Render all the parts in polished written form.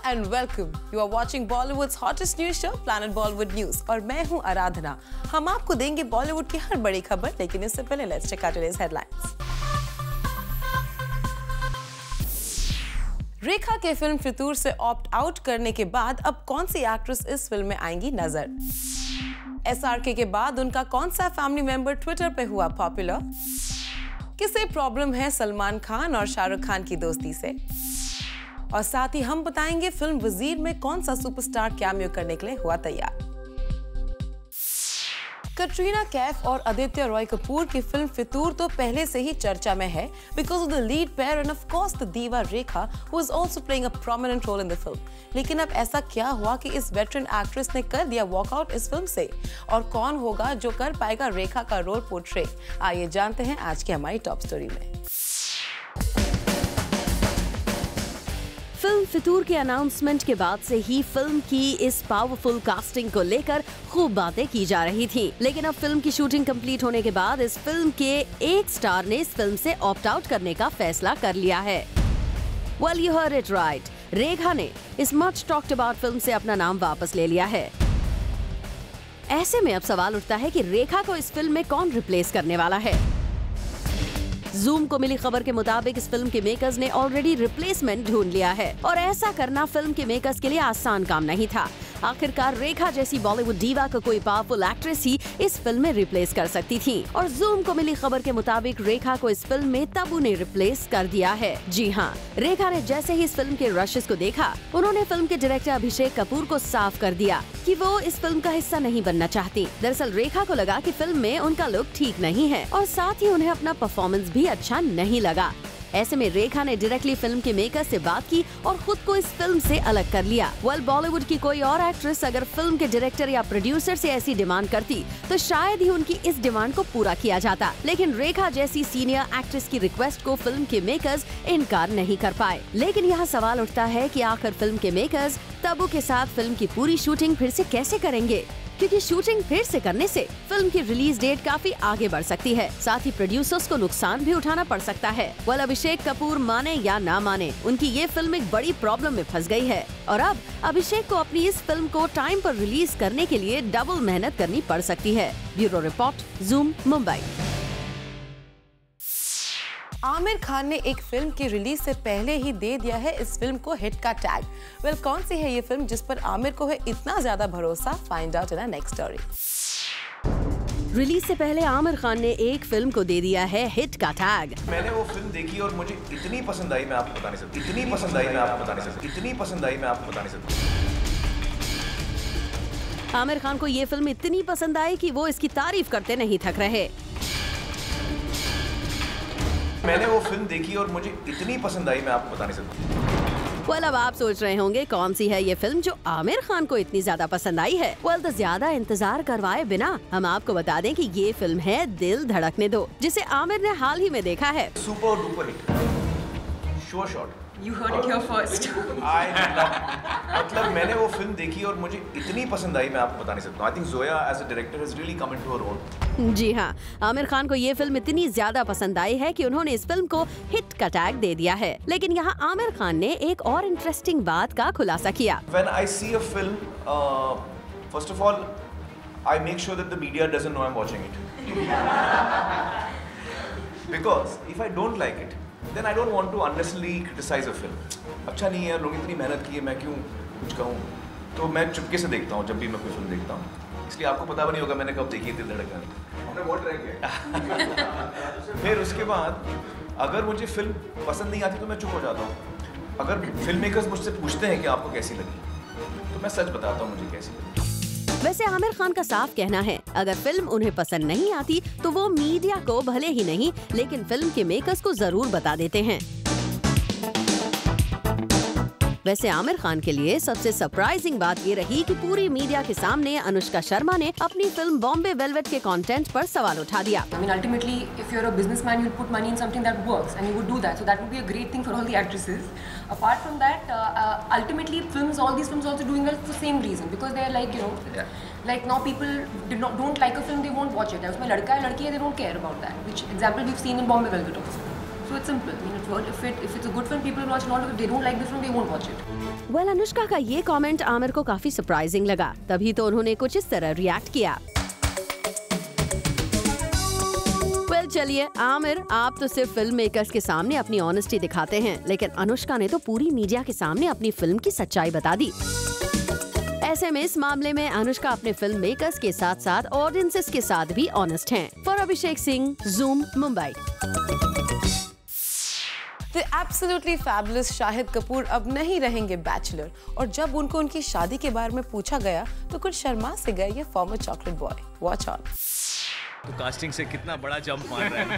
and welcome. You are watching Bollywood's hottest news show, Planet Bollywood News, और मैं हूं आराधना। हम आपको देंगे बॉलीवुड की हर बड़ी खबर, लेकिन इससे पहले let's check out today's headlines. रेखा के फिल्म फितूर से ऑप्ट आउट करने के बाद अब कौन सी एक्ट्रेस इस फिल्म में आएंगी नजर? SRK के बाद उनका कौन सा फैमिली मेंबर ट्विटर पे हुआ पॉपुलर? किसे प्रॉब्लम है सलमान खान और शाहरुख खान की दोस्ती से? और साथ ही हम बताएंगे फिल्म वजीर में कौन सा सुपरस्टार कैमियो करने के लिए हुआ तैयार। कटरीना कैफ और आदित्य रॉय कपूर की फिल्म फितूर तो पहले से ही चर्चा में है because of the lead pair and of course the diva Rekha who is also playing a prominent role in the film. लेकिन अब ऐसा क्या हुआ कि इस वेटरन एक्ट्रेस ने कर दिया वॉकआउट इस फिल्म से, और कौन होगा जो कर पाएगा रेखा का रोल पोर्ट्रे? आइए जानते हैं आज की हमारी टॉप स्टोरी में। फिल्म फितूर के अनाउंसमेंट के बाद से ही फिल्म की इस पावरफुल कास्टिंग को लेकर खूब बातें की जा रही थी, लेकिन अब फिल्म की शूटिंग कंप्लीट होने के बाद इस फिल्म के एक स्टार ने इस फिल्म से ऑप्ट आउट करने का फैसला कर लिया है। Well, you heard it right. रेखा ने इस मच टॉक्ड अबाउट फिल्म से अपना नाम वापस ले लिया है। ऐसे में अब सवाल उठता है कि रेखा को इस फिल्म में कौन रिप्लेस करने वाला है? जूम को मिली खबर के मुताबिक इस फिल्म के मेकर्स ने ऑलरेडी रिप्लेसमेंट ढूंढ लिया है, और ऐसा करना फिल्म के मेकर्स के लिए आसान काम नहीं था। आखिरकार रेखा जैसी बॉलीवुड डीवा को कोई पावरफुल एक्ट्रेस ही इस फिल्म में रिप्लेस कर सकती थी, और जूम को मिली खबर के मुताबिक रेखा को इस फिल्म में तब्बू ने रिप्लेस कर दिया है। जी हाँ, रेखा ने जैसे ही इस फिल्म के रशेस को देखा, उन्होंने फिल्म के डायरेक्टर अभिषेक कपूर को साफ कर दिया कि वो इस फिल्म का हिस्सा नहीं बनना चाहती। दरअसल रेखा को लगा कि फिल्म में उनका लुक ठीक नहीं है, और साथ ही उन्हें अपना परफॉर्मेंस भी अच्छा नहीं लगा। ऐसे में रेखा ने डायरेक्टली फिल्म के मेकर से बात की और खुद को इस फिल्म से अलग कर लिया। बॉलीवुड की कोई और एक्ट्रेस अगर फिल्म के डायरेक्टर या प्रोड्यूसर से ऐसी डिमांड करती तो शायद ही उनकी इस डिमांड को पूरा किया जाता, लेकिन रेखा जैसी सीनियर एक्ट्रेस की रिक्वेस्ट को फिल्म के मेकर्स इनकार नहीं कर पाए। लेकिन यहाँ सवाल उठता है कि आखिर फिल्म के मेकर्स तब्बू के साथ फिल्म की पूरी शूटिंग फिर से कैसे करेंगे, क्योंकि शूटिंग फिर से करने से फिल्म की रिलीज डेट काफी आगे बढ़ सकती है। साथ ही प्रोड्यूसर्स को नुकसान भी उठाना पड़ सकता है। अभिषेक कपूर माने या ना माने, उनकी ये फिल्म एक बड़ी प्रॉब्लम में फंस गई है, और अब अभिषेक को अपनी इस फिल्म को टाइम पर रिलीज करने के लिए डबल मेहनत करनी पड़ सकती है। Bureau report, zoom, Mumbai. Aamir Khan ने एक फिल्म की रिलीज से पहले ही दे दिया है इस फिल्म को हिट का टैग। कौन सी है ये फिल्म जिस पर आमिर को है इतना ज्यादा भरोसा? Find out in our next story. Release से पहले आमिर खान ने एक फिल्म को दे दिया है हिट का टैग। मैंने वो फिल्म देखी और मुझे इतनी पसंद आई, मैं आपको बता नहीं सकती। इतनी पसंद आई, मैं आपको बता नहीं सकती। इतनी पसंद आई, मैं आपको बता नहीं सकती। आमिर खान को ये फिल्म इतनी पसंद आई कि वो इसकी तारीफ करते नहीं थक रहे। मैंने वो फिल्म देखी और मुझे इतनी पसंद आई, मैं आपको बता नहीं सकती। अब आप सोच रहे होंगे कौन सी है ये फिल्म जो आमिर खान को इतनी ज्यादा पसंद आई है। तो ज्यादा इंतजार करवाए बिना हम आपको बता दें कि ये फिल्म है दिल धड़कने दो, जिसे आमिर ने हाल ही में देखा है। Super duper hit, sure shot. You heard it here first. मतलब मैंने वो फिल्म देखी और मुझे इतनी पसंद आई, मैं आपको बता नहीं सकता। I think Zoya as a director has really come into her own. जी हाँ, आमिर खान को ये फिल्म इतनी ज्यादा पसंद आई है कि उन्होंने इस फिल्म को हिट का टैग दे दिया है। लेकिन यहाँ आमिर खान ने एक और इंटरेस्टिंग बात का खुलासा किया। When I see a film, first of all, I make sure that the media doesn't know I'm watching it. Because if I don't like it, then I don't want to unnecessarily criticize a film. अच्छा नहीं है, लोग इतनी मेहनत की है, मैं क्यों कुछ कहूँ? तो मैं चुपके से देखता हूँ जब भी मैं कोई फिल्म देखता हूँ। इसलिए आपको पता भी नहीं होगा मैंने कब देखी दिल धड़कन। हमने बहुत ट्राई किया। फिर उसके बाद अगर मुझे फिल्म पसंद नहीं आती तो मैं चुप हो जाता हूँ। अगर फिल्म मेकर्स मुझसे पूछते हैं कि आपको कैसी लगी, तो मैं सच बताता हूँ मुझे कैसी लगी। वैसे आमिर खान का साफ कहना है, अगर फिल्म उन्हें पसंद नहीं आती तो वो मीडिया को भले ही नहीं, लेकिन फिल्म के मेकर्स को जरूर बता देते हैं। वैसे आमिर खान के लिए सबसे सरप्राइजिंग बात ये रही कि पूरी मीडिया के सामने अनुष्का शर्मा ने अपनी फिल्म बॉम्बे वेलवेट के कंटेंट पर सवाल उठा दिया। I mean, ultimately, if you're a businessman, you'll put money in something that works, and you would do that. So that would be a great thing for all the actresses. Apart from that, ultimately, all these films also doing well for the same reason, because they're like, you know, like now people don't like a film, they won't watch it. उसमें लड़का है लड़की है, they don't care about that. Which example we've seen in Bombay Velvet also. So it's simple. I mean, if it's a good film, people will watch. Not if they don't like the film, they won't watch it. Well, Anushka का ये comment Aamir को काफी surprising लगा, तभी तो उन्होंने कुछ इस तरह रिएक्ट किया। चलिए आमिर, आप तो सिर्फ फिल्म मेकर्स के सामने अपनी ऑनेस्टी दिखाते हैं, लेकिन अनुष्का ने तो पूरी मीडिया के सामने अपनी फिल्म की सच्चाई बता दी। ऐसे में इस मामले में अनुष्का अपने फिल्म मेकर्स के साथ साथ ऑडियंसेस के साथ भी ऑनेस्ट हैं। For Abhishek Singh, Zoom, Mumbai. The absolutely fabulous Shahid Kapoor अब नहीं रहेंगे बैचलर, और जब उनको उनकी शादी के बारे में पूछा गया तो कुछ शर्मा से गए ये farmer chocolate boy. Watch on. तो कास्टिंग से कितना बड़ा जंप मार रहा है।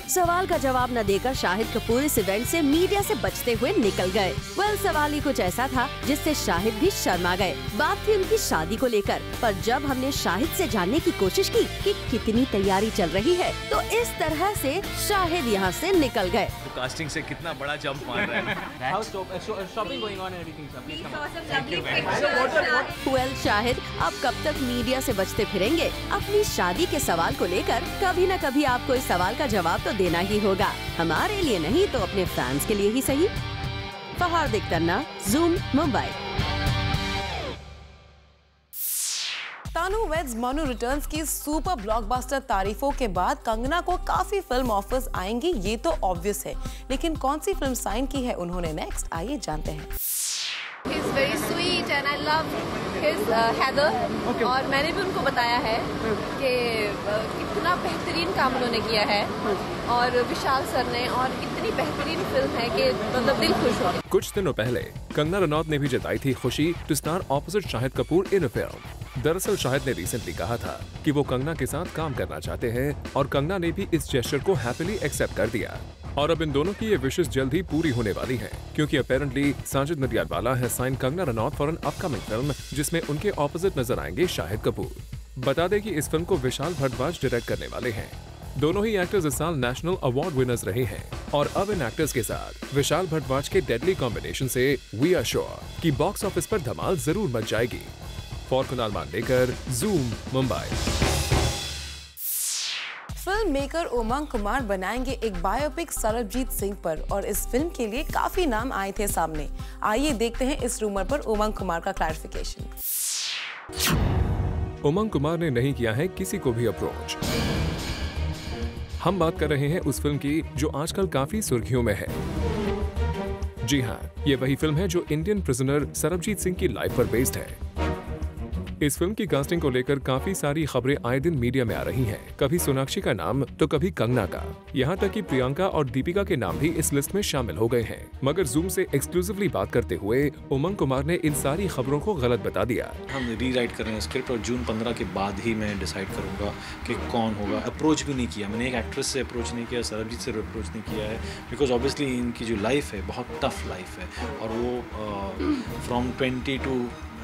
सवाल का जवाब न देकर शाहिद कपूर इस इवेंट से मीडिया से बचते हुए निकल गए। वेल, सवाल ही कुछ ऐसा था जिससे शाहिद भी शर्मा गए। बात थी उनकी शादी को लेकर, पर जब हमने शाहिद से जानने की कोशिश की कि कितनी तैयारी चल रही है, तो इस तरह से शाहिद यहाँ से निकल गए। तो कास्टिंग से कितना बड़ा जंप मार रहा है। वेल, शाहिद अब कब तक मीडिया से बचते फिरेंगे? अपनी शादी के सवाल को लेकर कभी न कभी आपको इस सवाल का जवाब तो देना ही होगा। हमारे लिए नहीं तो अपने फैंस के लिए ही सही। Hardik Tanna, Zoom, Mumbai. Tanu weds Manu returns की सुपर ब्लॉकबस्टर तारीफों के बाद कंगना को काफी फिल्म ऑफर्स आएंगी, ये तो ऑब्वियस है, लेकिन कौन सी फिल्म साइन की है उन्होंने नेक्स्ट, आइए जानते हैं। He's very sweet and I love his Heather. और मैंने भी उनको बताया है कि कितना बेहतरीन काम उन्होंने किया है, और विशाल सर ने, और इतनी बेहतरीन फिल्म है कि मतलब दिल खुश हो। कुछ दिनों पहले कंगना रनौत ने भी जताई थी खुशी to star opposite Shahid Kapoor in a film. दरअसल शाहिद ने रिसेंटली कहा था कि वो कंगना के साथ काम करना चाहते हैं, और कंगना ने भी इस जेस्चर को हैप्पीली एक्सेप्ट कर दिया। और अब इन दोनों की ये विशेष जल्द ही पूरी होने वाली हैं, क्योंकि अपेरेंटली साजिद नडियाडवाला है sign Kangana Ranaut for an upcoming film, जिसमें उनके ऑपोजिट नजर आएंगे शाहिद कपूर। बता दें कि इस फिल्म को विशाल भारद्वाज डायरेक्ट करने वाले हैं। दोनों ही एक्टर्स इस साल नेशनल अवार्ड विनर्स रहे हैं, और अब इन एक्टर्स के साथ विशाल भारद्वाज के डेडली कॉम्बिनेशन से वी आर श्योर कि बॉक्स ऑफिस पर धमाल जरूर मच जाएगी। For Kunal Mandekar, Zoom, Mumbai. Film maker Umang Kumar बनाएंगे एक बायोपिक सरबजीत सिंह पर, और इस फिल्म के लिए काफी नाम आए थे सामने। आइए देखते हैं इस रूमर पर उमंग कुमार का क्लैरिफिकेशन। उमंग कुमार ने नहीं किया है किसी को भी अप्रोच। हम बात कर रहे हैं उस फिल्म की जो आजकल काफी सुर्खियों में है। जी हाँ, ये वही फिल्म है जो इंडियन प्रिजनर सरबजीत सिंह की लाइफ पर बेस्ड है। इस फिल्म की कास्टिंग को लेकर काफी सारी खबरें आए दिन मीडिया में आ रही हैं। कभी सोनाक्षी का नाम तो कभी कंगना का, यहाँ तक कि प्रियंका और दीपिका के नाम भी इस लिस्ट में शामिल हो गए हैं। मगर ज़ूम से एक्सक्लूसिवली बात करते हुए उमंग कुमार ने इन सारी खबरों को गलत बता दिया। हम रीराइट कर रहे हैं स्क्रिप्ट, और जून 15 के बाद ही मैं डिसाइड करूंगा कि कौन होगा। अप्रोच भी नहीं किया मैंने, एक एक्ट्रेस से अप्रोच नहीं किया, सरबजीत से अप्रोच नहीं किया है, बिकॉज ऑब्वियसली इनकी जो लाइफ है बहुत टफ लाइफ है, और वो फ्रॉम 20 to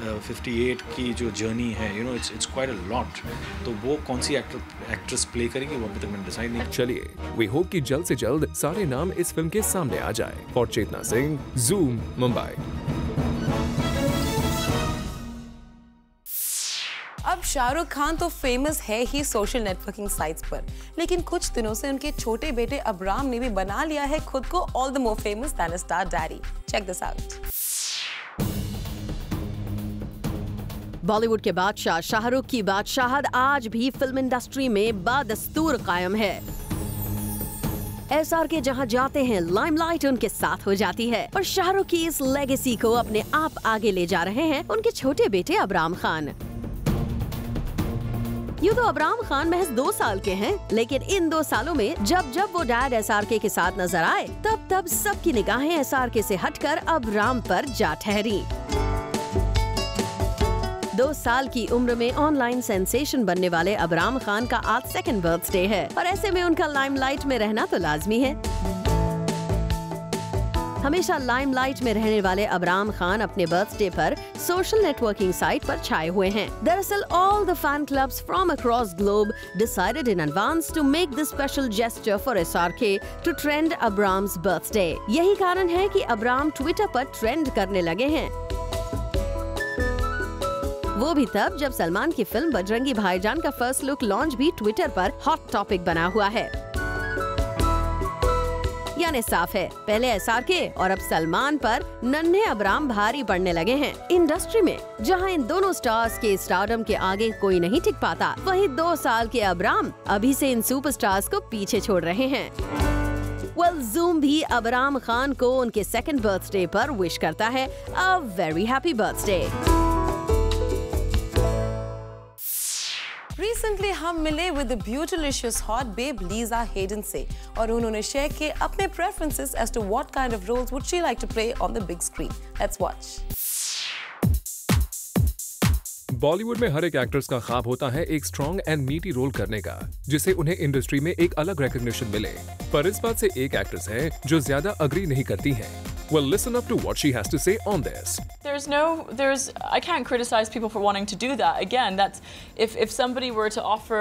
58 की जो जर्नी है, you know, it's quite a lot. तो वो कौन सी एक्ट्रेस प्ले करेगी वो अभी तक मैंने डिसाइड नहीं। चलिए, वी होप कि जल्द से जल्द सारे नाम इस फिल्म के सामने आ जाए। For Chetna Singh, Zoom, Mumbai. अब शाहरुख खान तो फेमस है ही सोशल नेटवर्किंग साइट्स पर, लेकिन कुछ दिनों से उनके छोटे बेटे अब्राम ने भी बना लिया है खुद को all the more famous than star daddy. Check this out. Bollywood के बादशाह शाहरुख की बादशाहत आज भी फिल्म इंडस्ट्री में बादस्तूर कायम है। SRK जहां जाते हैं लाइमलाइट उनके साथ हो जाती है, और शाहरुख की इस लेगेसी को अपने आप आगे ले जा रहे हैं उनके छोटे बेटे अब्राम खान। यूँ तो अब्राम खान महज 2 साल के हैं, लेकिन इन 2 सालों में जब जब वो डैड SRK के साथ नजर आए, तब तब सबकी निगाहें SRK से हटकर अब्राम पर जा ठहरी। 2 साल की उम्र में ऑनलाइन सेंसेशन बनने वाले अब्राम खान का आज 2nd बर्थडे है, और ऐसे में उनका लाइमलाइट में रहना तो लाजमी है। हमेशा लाइमलाइट में रहने वाले अब्राम खान अपने बर्थडे पर सोशल नेटवर्किंग साइट पर छाए हुए हैं। दरअसल all the fan clubs from across globe decided in advance to make this special gesture for SRK to trend AbRam's birthday. यही कारण है कि अब्राम ट्विटर पर ट्रेंड करने लगे हैं। वो भी तब जब सलमान की फिल्म बजरंगी भाईजान का फर्स्ट लुक लॉन्च भी ट्विटर पर हॉट टॉपिक बना हुआ है। यानी साफ है, पहले SRK और अब सलमान पर नन्हे अबराम भारी पड़ने लगे हैं। इंडस्ट्री में जहां इन दोनों स्टार्स के स्टारडम के आगे कोई नहीं टिक पाता, वहीं 2 साल के अबराम अभी से इन सुपरस्टार्स को पीछे छोड़ रहे हैं। ज़ूम भी अबराम खान को उनके 2nd बर्थडे पर विश करता है a very happy birthday. Recently हम मिले with beautilicious hot babe Lisa Haydon से और उन्होंने शेयर किए अपने preferences as to what kind of roles would she like to play on the big screen. Let's watch. Bollywood में हर एक एक्टर्स का ख्वाब होता है एक स्ट्रॉन्ग एंड मीटी रोल करने का, जिसे उन्हें इंडस्ट्री में एक अलग रिकॉग्निशन मिले। पर इस बात से एक एक्ट्रेस है जो ज्यादा अग्री नहीं करती हैं। Well, listen up to what she has to say on this. I can't criticize people for wanting to do that. Again, that's if somebody were to offer,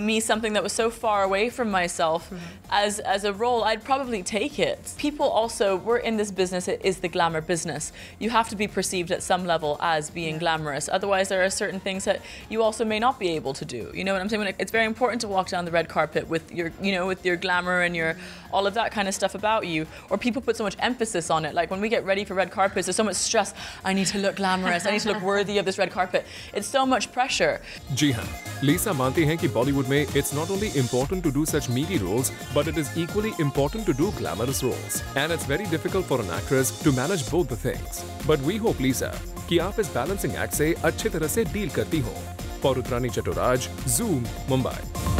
me something that was so far away from myself as a role, I'd probably take it. People also, we're in this business, it is the glamour business. You have to be perceived at some level as being glamorous. Otherwise, there are certain things that you also may not be able to do. You know what I'm saying? It's very important to walk down the red carpet with your, with your glamour and your all of that kind of stuff about you. Or people put so much emphasis on it. Like when we get ready for red carpets, there's so much stress. I need to look glamorous. I need to look worthy of this red carpet. It's so much pressure. जी हाँ, लीसा मानती हैं कि बॉलीवुड में it's not only important to do such meaty roles, but it is equally important to do glamorous roles. And it's very difficult for an actress to manage both the things. But we hope, Lisa, कि आप इस balancing act से अच्छी तरह से deal करती हो। For Rudrani Chattoraj, Zoom, Mumbai.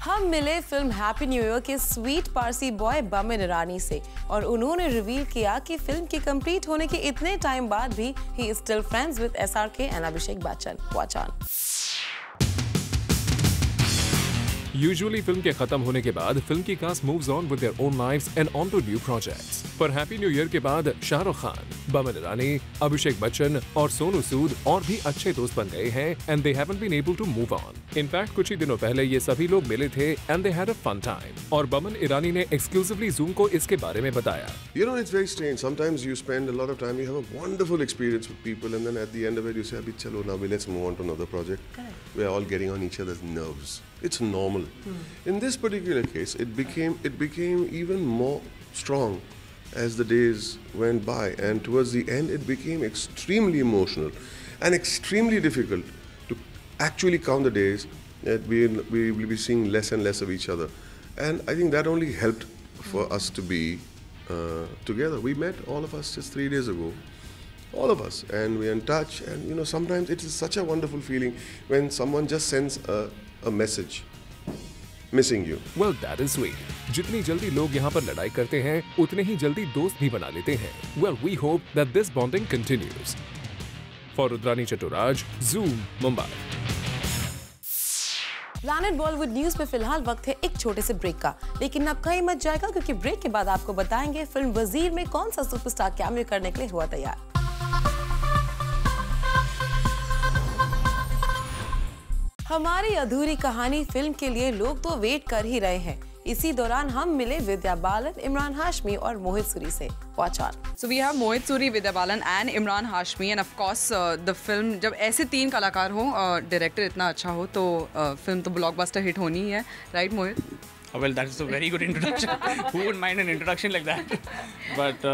हम मिले फिल्म हैप्पी न्यू ईयर के स्वीट पारसी बॉय बमन ईरानी से और उन्होंने रिवील किया कि फिल्म के कंप्लीट होने के इतने टाइम बाद भी he is still friends with SRK and Abhishek Bachchan. Watch on. Usually film के खत्म होने के बाद फिल्म की cast moves on with their own lives and on to new projects. पर हैप्पी न्यू ईयर के बाद शाहरुख खान, बमन ईरानी, अभिषेक बच्चन और सोनू सूद और भी अच्छे दोस्त बन गए हैं and they haven't been able to move on. In fact कुछ ही दिनों पहले ये सभी लोग मिले थे and they had a fun time और बमन ईरानी ने एक्सक्लूसिवली Zoom को इसके बारे में बताया। It's very strange. Sometimes you spend a lot of time, you have a wonderful experience with people, and then at the end of it, you say, "Abhi chalo now, let's move on to another project." Correct. We are all getting on each other's nerves. It's normal. In this particular case, it became even more strong as the days went by, and towards the end, it became extremely emotional and extremely difficult to actually count the days that we will be seeing less and less of each other. And I think that only helped for us to be together. We met, all of us, just 3 days ago. All of us, and we're in touch. And sometimes it is such a wonderful feeling when someone just sends a message, missing you. Well, that is sweet. जितनी जल्दी लोग यहाँ पर लड़ाई करते हैं, उतने ही जल्दी दोस्त भी बना लेते हैं. Well, we hope that this bonding continues. For Rudrani Chattoraj, Zoom, Mumbai. Planet Bollywood news पे फिलहाल वक्त है एक छोटे से ब्रेक का, लेकिन अब कहीं मत जाएगा क्योंकि ब्रेक के बाद आपको बताएंगे फिल्म वजीर में कौन सा सुपरस्टार कैमियो करने के लिए हुआ तैयार। हमारी अधूरी कहानी फिल्म के लिए लोग तो वेट कर ही रहे हैं। इसी दौरान हम मिले विद्या बालन, इमरान हाशमी और मोहित सूरी से। Watch on. So we have Mohit Suri, Vidya Balan and Imran Hashmi, and of course the film जब ऐसे 3 कलाकार हों और डायरेक्टर इतना अच्छा हो तो फिल्म तो ब्लॉकबस्टर हिट होनी ही है, right Mohit? Well, that is a very good introduction. Who would mind an introduction like that? But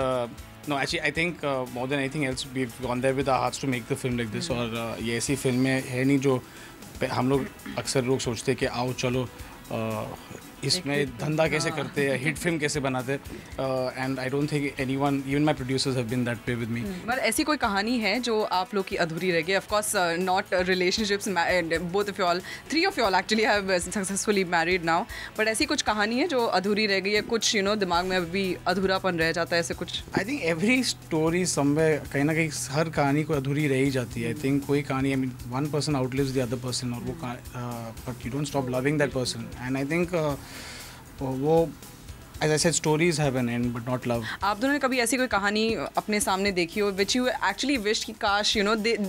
no, actually, I think more than anything else, we've gone there with our hearts to make the film like this. और ये ऐसी फिल्में है नहीं जो हम लोग अक्सर लोग सोचते हैं कि आओ चलो इसमें धंधा कैसे करते हैं, हिट फिल्म कैसे बनाते हैं, and I don't think anyone, even my producers have been that way with me. पर ऐसी कोई कहानी है जो आप लोग की अधूरी रह गई? Of course not relationships, both of you all, 3 of you all actually have successfully married now, but ऐसी कुछ कहानी है जो अधूरी रह गई है, कुछ दिमाग में अभी अधूरापन रह जाता है, ऐसे कुछ? I think every story somewhere कहीं ना कहीं हर कहानी को अधूरी रह ही जाती है। आई थिंक कोई कहानी, I mean one person outlives the other person, और वो but you don't stop loving that person, and I think वो as I said, stories have an end but not love. आप दोनों ने कभी ऐसी कोई कहानी अपने सामने देखी हो which you actually wished कि काश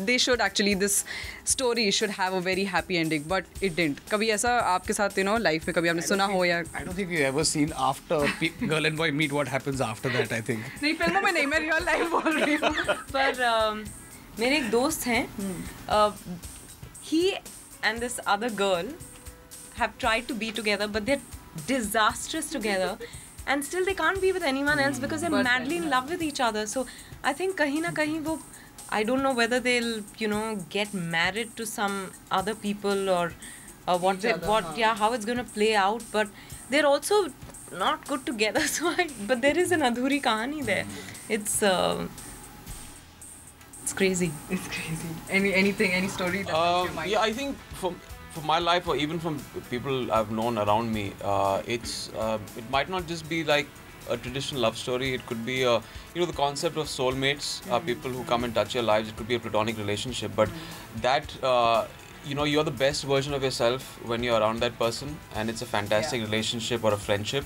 they should actually, this story should have a very happy ending but it didn't? कभी ऐसा आपके साथ लाइफ में कभी आपने सुना हो या? I don't think we've ever seen after girl and boy meet what happens after that. I think नहीं, फिल्मों में नहीं, मैं रियल लाइफ बोल रही हूँ। पर मेरे एक दोस्त हैं, he and this other girl have tried to be together, but they're disastrous together, and still they can't be with anyone else because they're madly in love with each other. So I think kahin na kahin wo, I don't know whether they'll, you know, get married to some other people or how it's going to play out, but they're also not good together. So but there is an adhuri kahani there. It's crazy. It's crazy. Any story that comes to your mind? Yeah, I think from my life, or even from people I've known around me, it might not just be like a traditional love story. It could be the concept of soulmates, people who come and touch your lives. It could be a platonic relationship, but that you're the best version of yourself when you're around that person, and it's a fantastic relationship or a friendship.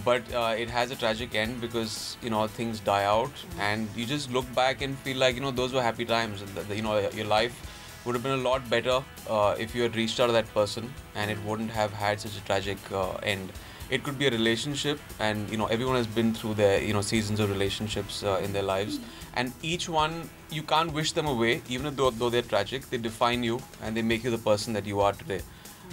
But it has a tragic end because things die out, and you just look back and feel like those were happy times, and your life would have been a lot better if you had reached out to that person, and it wouldn't have had such a tragic end. It could be a relationship, and everyone has been through their seasons of relationships in their lives, and each one you can't wish them away, even though they're tragic. They define you and they make you the person that you are today.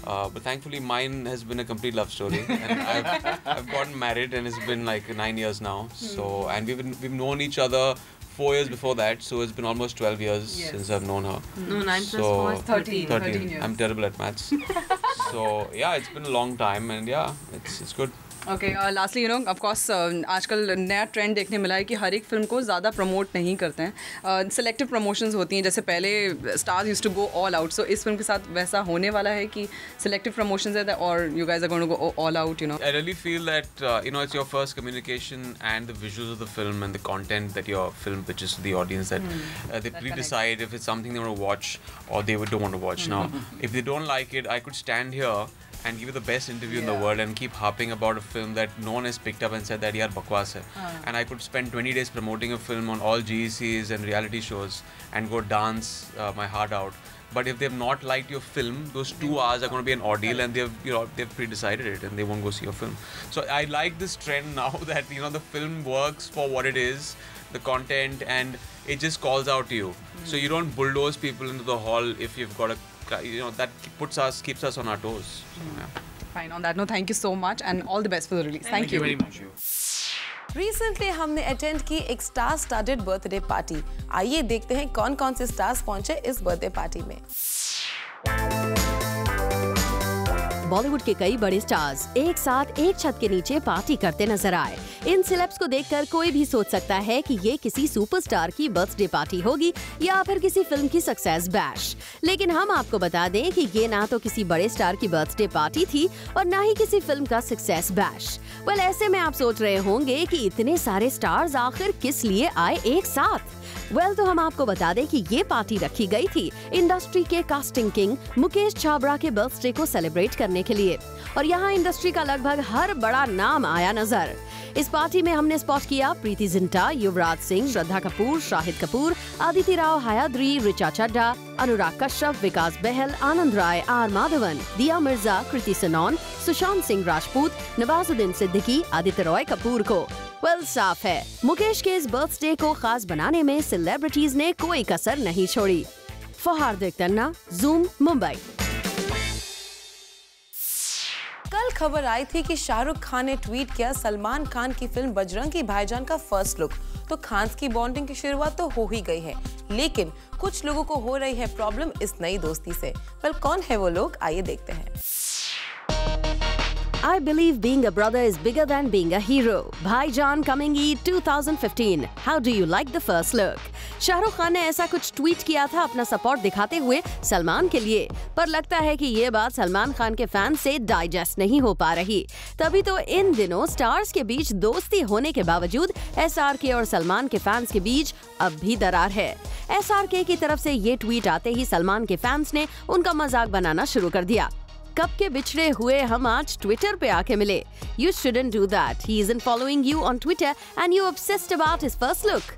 But thankfully mine has been a complete love story, and I've gotten married, and it's been like 9 years now. So, and we've known each other 4 years before that, so it's been almost 12 years since I've known her. No, 9 plus 4 is 13 years. I'm terrible at maths. So yeah, it's been a long time, and yeah, it's good. Okay lastly of course आजकल नया trend देखने मिला है कि हर एक film को ज़्यादा promote नहीं करते हैं, सेलेक्टिव प्रमोशंस होती हैं. जैसे पहले stars used to go all out, so इस फिल्म के साथ वैसा होने वाला है कि सेलेक्टिव प्रमोशंस है, और you guys are going to go all out. I really feel that it's your first communication, and the visuals of the film and the content that your film pitches to the audience, that they pre-decide if it's something they want to watch or they don't want to watch. Now, if they don't like it, I could stand here and give you the best interview in the world and keep harping about a film that no one has picked up and said that yaar bakwas hai. And I could spend 20 days promoting a film on all GECs and reality shows and go dance my heart out. But if they've not liked your film, those 2 hours are going to be an ordeal, and they've pre-decided it and they won't go see your film. So I like this trend now that the film works for what it is, the content, and it just calls out to you. So you don't bulldoze people into the hall if you've got that keeps us on our toes. So, yeah. Fine. On that note, thank you so much, and all the best for the release. Thank you very much. Recently हमने attend की एक star started birthday party. आइए देखते हैं कौन कौन से stars पहुंचे इस बर्थडे पार्टी में. बॉलीवुड के कई बड़े स्टार्स एक साथ एक छत के नीचे पार्टी करते नजर आए. इन सेलेब्स को देखकर कोई भी सोच सकता है कि ये किसी सुपरस्टार की बर्थडे पार्टी होगी या फिर किसी फिल्म की सक्सेस बैश. लेकिन हम आपको बता दें कि ये ना तो किसी बड़े स्टार की बर्थडे पार्टी थी और ना ही किसी फिल्म का सक्सेस बैश. वेल, ऐसे में आप सोच रहे होंगे कि इतने सारे स्टार्स आखिर किस लिए आए एक साथ. तो हम आपको बता दें कि ये पार्टी रखी गई थी इंडस्ट्री के कास्टिंग किंग मुकेश छाबड़ा के बर्थडे को सेलिब्रेट करने के लिए, और यहाँ इंडस्ट्री का लगभग हर बड़ा नाम आया नजर. इस पार्टी में हमने स्पॉट किया प्रीति जिंटा, युवराज सिंह, श्रद्धा कपूर, शाहिद कपूर, आदिति राव हयाद्री, ऋचा चड्ढा, अनुराग कश्यप, विकास बहल, आनंद राय, आर माधवन, दिया मिर्जा, कृति सनोन, सुशांत सिंह राजपूत, नवाजुद्दीन सिद्दीकी, आदित्य रॉय कपूर को. साफ है मुकेश के इस बर्थडे को खास बनाने में सेलिब्रिटीज ने कोई कसर नहीं छोड़ी. For Hardik Tanna, zoom, Mumbai. कल खबर आई थी कि शाहरुख खान ने ट्वीट किया सलमान खान की फिल्म बजरंगी भाईजान का फर्स्ट लुक. तो खान्स की बॉन्डिंग की शुरुआत तो हो ही गई है, लेकिन कुछ लोगों को हो रही है प्रॉब्लम इस नई दोस्ती से. कौन है वो लोग, आइए देखते हैं. I believe being a brother is bigger than being a hero. भाईजान coming Eid 2015. How do you like the first look? Shahrukh Khan ने ऐसा कुछ ट्वीट किया था अपना सपोर्ट दिखाते हुए सलमान के लिए, पर लगता है कि ये बात सलमान खान के फैन से डाइजेस्ट नहीं हो पा रही. तभी तो इन दिनों स्टार्स के बीच दोस्ती होने के बावजूद SRK और सलमान के फैंस के बीच अब भी दरार है. SRK की तरफ से ये ट्वीट आते ही सलमान के फैंस ने उनका मजाक बनाना शुरू कर दिया. कब के बिछड़े हुए हम आज ट्विटर पे आके मिले. You shouldn't do that. He isn't following you on Twitter and you obsessed about his first look.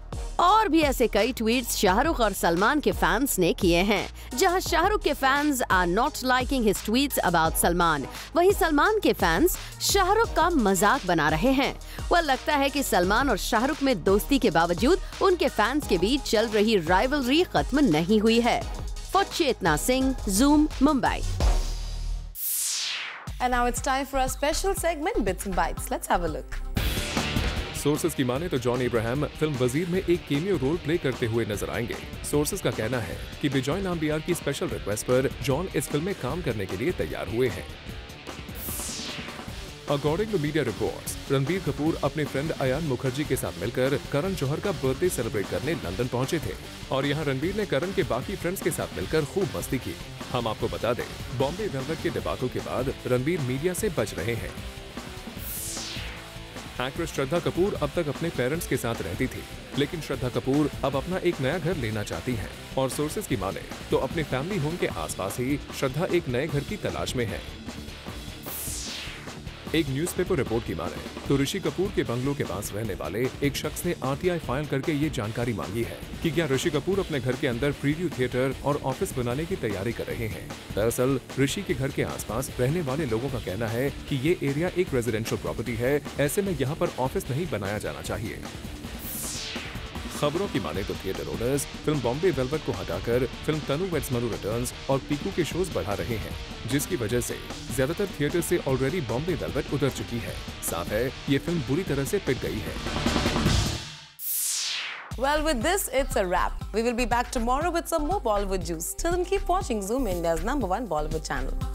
और भी ऐसे कई ट्वीट्स शाहरुख और सलमान के फैंस ने किए हैं, जहां शाहरुख के fans are not liking his tweets about Salman, वहीं सलमान के फैंस शाहरुख का मजाक बना रहे हैं। वह लगता है कि सलमान और शाहरुख में दोस्ती के बावजूद उनके फैंस के बीच चल रही राइवलरी खत्म नहीं हुई है। For Chetna Singh, Zoom, Mumbai. And now it's time for our special segment, Bits and Bites. Let's have a look. Sources की माने तो जॉन इब्राहिम फिल्म वजीर में एक केमियो रोल प्ले करते हुए नजर आएंगे। सोर्सेज का कहना है कि बिजॉय नाम्बियार की स्पेशल रिक्वेस्ट पर जॉन इस फिल्म में काम करने के लिए तैयार हुए हैं। According to media reports, Ranbir Kapoor अपने फ्रेंड अयान मुखर्जी के साथ मिलकर करण जौहर का बर्थडे सेलिब्रेट करने लंदन पहुंचे थे और यहां रणबीर ने करण के बाकी फ्रेंड्स के साथ मिलकर खूब मस्ती की। हम आपको बता दें, बॉम्बे वेलवेट के डिबाकल के बाद रणबीर मीडिया से बच रहे हैं। एक्ट्रेस श्रद्धा कपूर अब तक अपने पेरेंट्स के साथ रहती थी, लेकिन श्रद्धा कपूर अब अपना एक नया घर लेना चाहती हैं और सोर्सेज की माने तो अपने फैमिली होम के आसपास ही श्रद्धा एक नए घर की तलाश में है। एक न्यूज़पेपर रिपोर्ट की माने तो ऋषि कपूर के बंगलो के पास रहने वाले एक शख्स ने RTI फाइल करके ये जानकारी मांगी है कि क्या ऋषि कपूर अपने घर के अंदर प्रीव्यू थिएटर और ऑफिस बनाने की तैयारी कर रहे हैं। दरअसल ऋषि के घर के आसपास रहने वाले लोगों का कहना है कि ये एरिया एक रेजिडेंशियल प्रॉपर्टी है, ऐसे में यहाँ पर ऑफिस नहीं बनाया जाना चाहिए। खबरों की माने तो theatre owners film Bombay velvet को हटाकर फिल्म तनु वेड्स मनु रिटर्न्स और पीकू के शोज बढ़ा रहे हैं, जिसकी वजह से ज्यादातर थिएटर से ऑलरेडी बॉम्बे वेलवेट उतर चुकी है। साफ है ये फिल्म बुरी तरह से पिट गई है। Well, with this, it's a wrap. We will be back tomorrow with some more Bollywood juice. Till then, keep watching Zoom, India's #1 Bollywood channel.